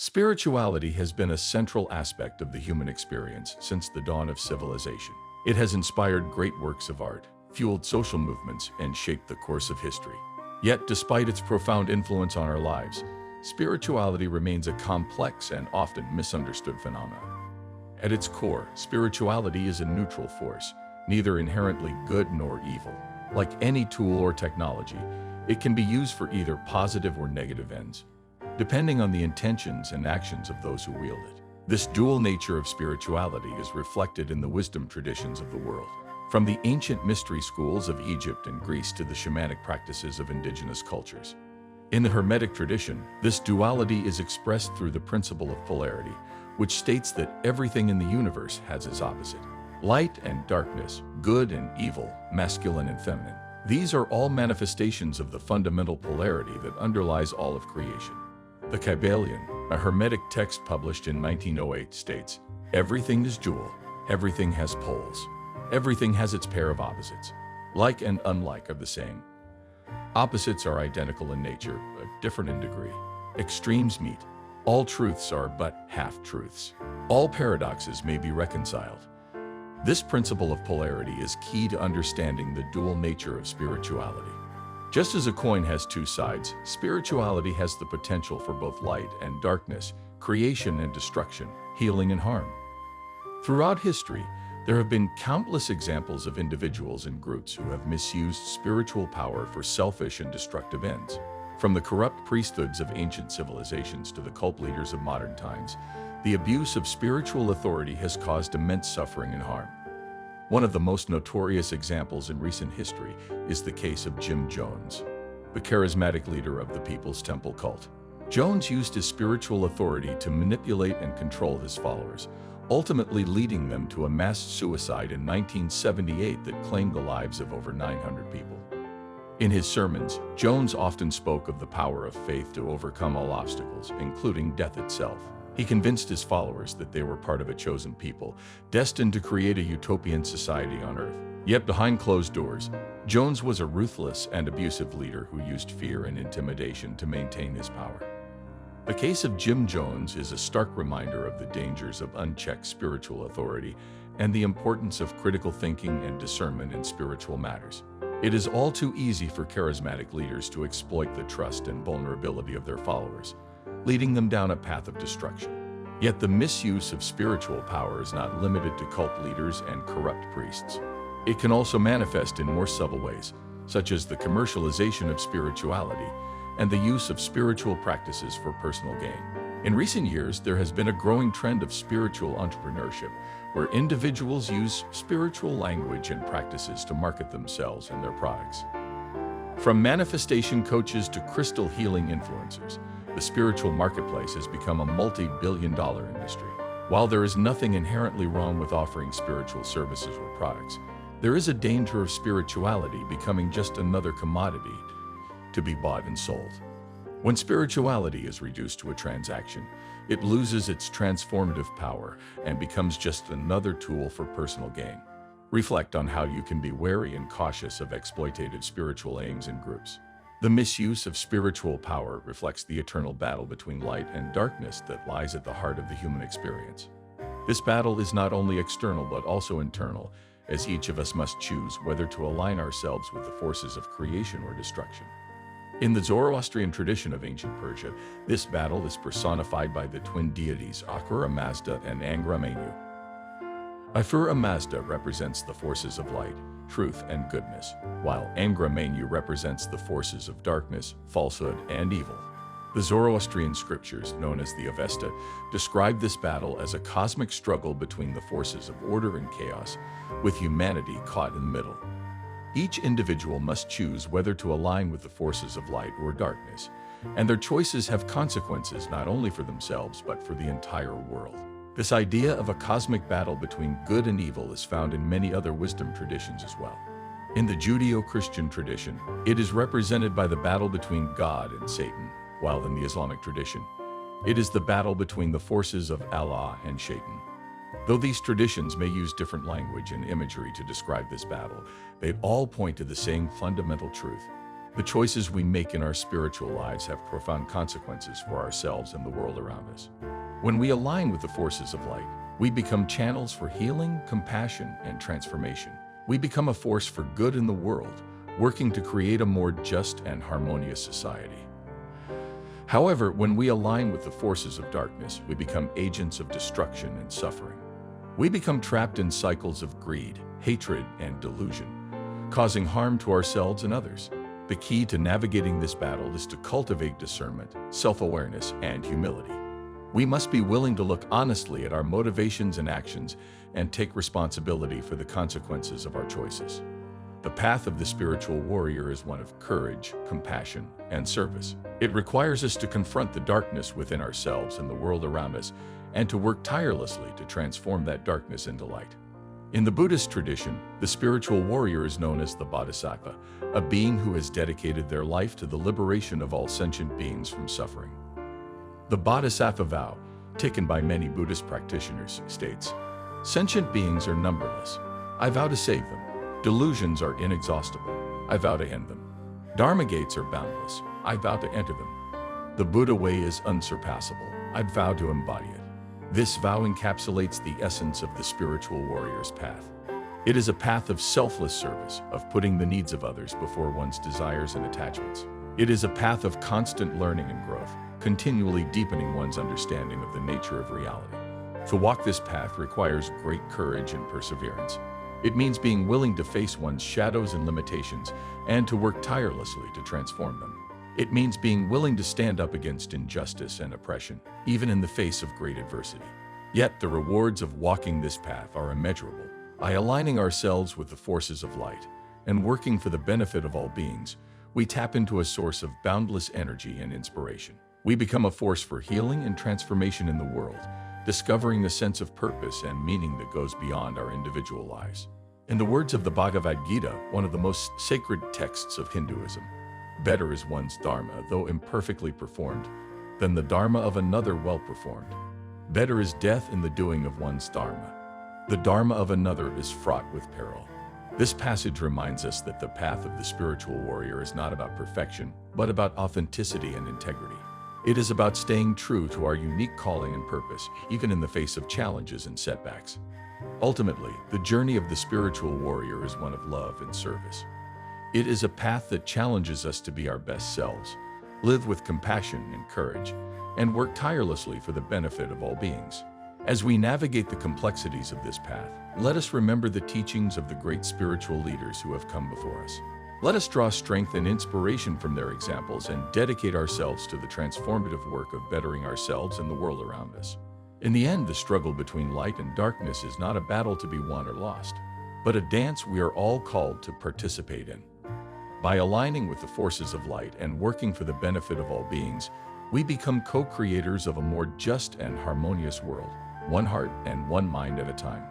Spirituality has been a central aspect of the human experience since the dawn of civilization. It has inspired great works of art, fueled social movements, and shaped the course of history. Yet, despite its profound influence on our lives, spirituality remains a complex and often misunderstood phenomenon. At its core, spirituality is a neutral force, neither inherently good nor evil. Like any tool or technology, it can be used for either positive or negative ends, depending on the intentions and actions of those who wield it. This dual nature of spirituality is reflected in the wisdom traditions of the world. From the ancient mystery schools of Egypt and Greece to the shamanic practices of indigenous cultures. In the Hermetic tradition, this duality is expressed through the principle of polarity, which states that everything in the universe has its opposite. Light and darkness, good and evil, masculine and feminine. These are all manifestations of the fundamental polarity that underlies all of creation. The Kybalion, a Hermetic text published in 1908, states, "Everything is dual, everything has poles. Everything has its pair of opposites. Like and unlike are the same. Opposites are identical in nature, but different in degree. Extremes meet. All truths are but half-truths. All paradoxes may be reconciled." This principle of polarity is key to understanding the dual nature of spirituality. Just as a coin has two sides, spirituality has the potential for both light and darkness, creation and destruction, healing and harm. Throughout history, there have been countless examples of individuals and groups who have misused spiritual power for selfish and destructive ends. From the corrupt priesthoods of ancient civilizations to the cult leaders of modern times, the abuse of spiritual authority has caused immense suffering and harm. One of the most notorious examples in recent history is the case of Jim Jones, the charismatic leader of the People's Temple cult. Jones used his spiritual authority to manipulate and control his followers, ultimately leading them to a mass suicide in 1978 that claimed the lives of over 900 people. In his sermons, Jones often spoke of the power of faith to overcome all obstacles, including death itself. He convinced his followers that they were part of a chosen people, destined to create a utopian society on Earth. Yet behind closed doors, Jones was a ruthless and abusive leader who used fear and intimidation to maintain his power. The case of Jim Jones is a stark reminder of the dangers of unchecked spiritual authority and the importance of critical thinking and discernment in spiritual matters. It is all too easy for charismatic leaders to exploit the trust and vulnerability of their followers, leading them down a path of destruction. Yet the misuse of spiritual power is not limited to cult leaders and corrupt priests. It can also manifest in more subtle ways, such as the commercialization of spirituality and the use of spiritual practices for personal gain. In recent years, there has been a growing trend of spiritual entrepreneurship, where individuals use spiritual language and practices to market themselves and their products. From manifestation coaches to crystal healing influencers, the spiritual marketplace has become a multi-billion-dollar industry. While there is nothing inherently wrong with offering spiritual services or products, there is a danger of spirituality becoming just another commodity to be bought and sold. When spirituality is reduced to a transaction, it loses its transformative power and becomes just another tool for personal gain. Reflect on how you can be wary and cautious of exploitative spiritual aims and groups. The misuse of spiritual power reflects the eternal battle between light and darkness that lies at the heart of the human experience. This battle is not only external but also internal, as each of us must choose whether to align ourselves with the forces of creation or destruction. In the Zoroastrian tradition of ancient Persia, this battle is personified by the twin deities Ahura Mazda and Angra Mainyu. Ahura Mazda represents the forces of light, truth, and goodness, while Angra Mainyu represents the forces of darkness, falsehood, and evil. The Zoroastrian scriptures, known as the Avesta, describe this battle as a cosmic struggle between the forces of order and chaos, with humanity caught in the middle. Each individual must choose whether to align with the forces of light or darkness, and their choices have consequences not only for themselves but for the entire world. This idea of a cosmic battle between good and evil is found in many other wisdom traditions as well. In the Judeo-Christian tradition, it is represented by the battle between God and Satan, while in the Islamic tradition, it is the battle between the forces of Allah and Shaitan. Though these traditions may use different language and imagery to describe this battle, they all point to the same fundamental truth. The choices we make in our spiritual lives have profound consequences for ourselves and the world around us. When we align with the forces of light, we become channels for healing, compassion, and transformation. We become a force for good in the world, working to create a more just and harmonious society. However, when we align with the forces of darkness, we become agents of destruction and suffering. We become trapped in cycles of greed, hatred, and delusion, causing harm to ourselves and others. The key to navigating this battle is to cultivate discernment, self-awareness, and humility. We must be willing to look honestly at our motivations and actions and take responsibility for the consequences of our choices. The path of the spiritual warrior is one of courage, compassion, and service. It requires us to confront the darkness within ourselves and the world around us, and to work tirelessly to transform that darkness into light. In the Buddhist tradition, the spiritual warrior is known as the Bodhisattva, a being who has dedicated their life to the liberation of all sentient beings from suffering. The Bodhisattva vow, taken by many Buddhist practitioners, states, "Sentient beings are numberless. I vow to save them. Delusions are inexhaustible. I vow to end them. Dharma gates are boundless. I vow to enter them. The Buddha way is unsurpassable. I vow to embody it." This vow encapsulates the essence of the spiritual warrior's path. It is a path of selfless service, of putting the needs of others before one's desires and attachments. It is a path of constant learning and growth, continually deepening one's understanding of the nature of reality. To walk this path requires great courage and perseverance. It means being willing to face one's shadows and limitations and to work tirelessly to transform them. It means being willing to stand up against injustice and oppression, even in the face of great adversity. Yet the rewards of walking this path are immeasurable. By aligning ourselves with the forces of light and working for the benefit of all beings, we tap into a source of boundless energy and inspiration. We become a force for healing and transformation in the world, discovering a sense of purpose and meaning that goes beyond our individual lives. In the words of the Bhagavad Gita, one of the most sacred texts of Hinduism, "Better is one's dharma, though imperfectly performed, than the dharma of another well performed. Better is death in the doing of one's dharma. The dharma of another is fraught with peril." This passage reminds us that the path of the spiritual warrior is not about perfection, but about authenticity and integrity. It is about staying true to our unique calling and purpose, even in the face of challenges and setbacks. Ultimately, the journey of the spiritual warrior is one of love and service. It is a path that challenges us to be our best selves, live with compassion and courage, and work tirelessly for the benefit of all beings. As we navigate the complexities of this path, let us remember the teachings of the great spiritual leaders who have come before us. Let us draw strength and inspiration from their examples and dedicate ourselves to the transformative work of bettering ourselves and the world around us. In the end, the struggle between light and darkness is not a battle to be won or lost, but a dance we are all called to participate in. By aligning with the forces of light and working for the benefit of all beings, we become co-creators of a more just and harmonious world, one heart and one mind at a time.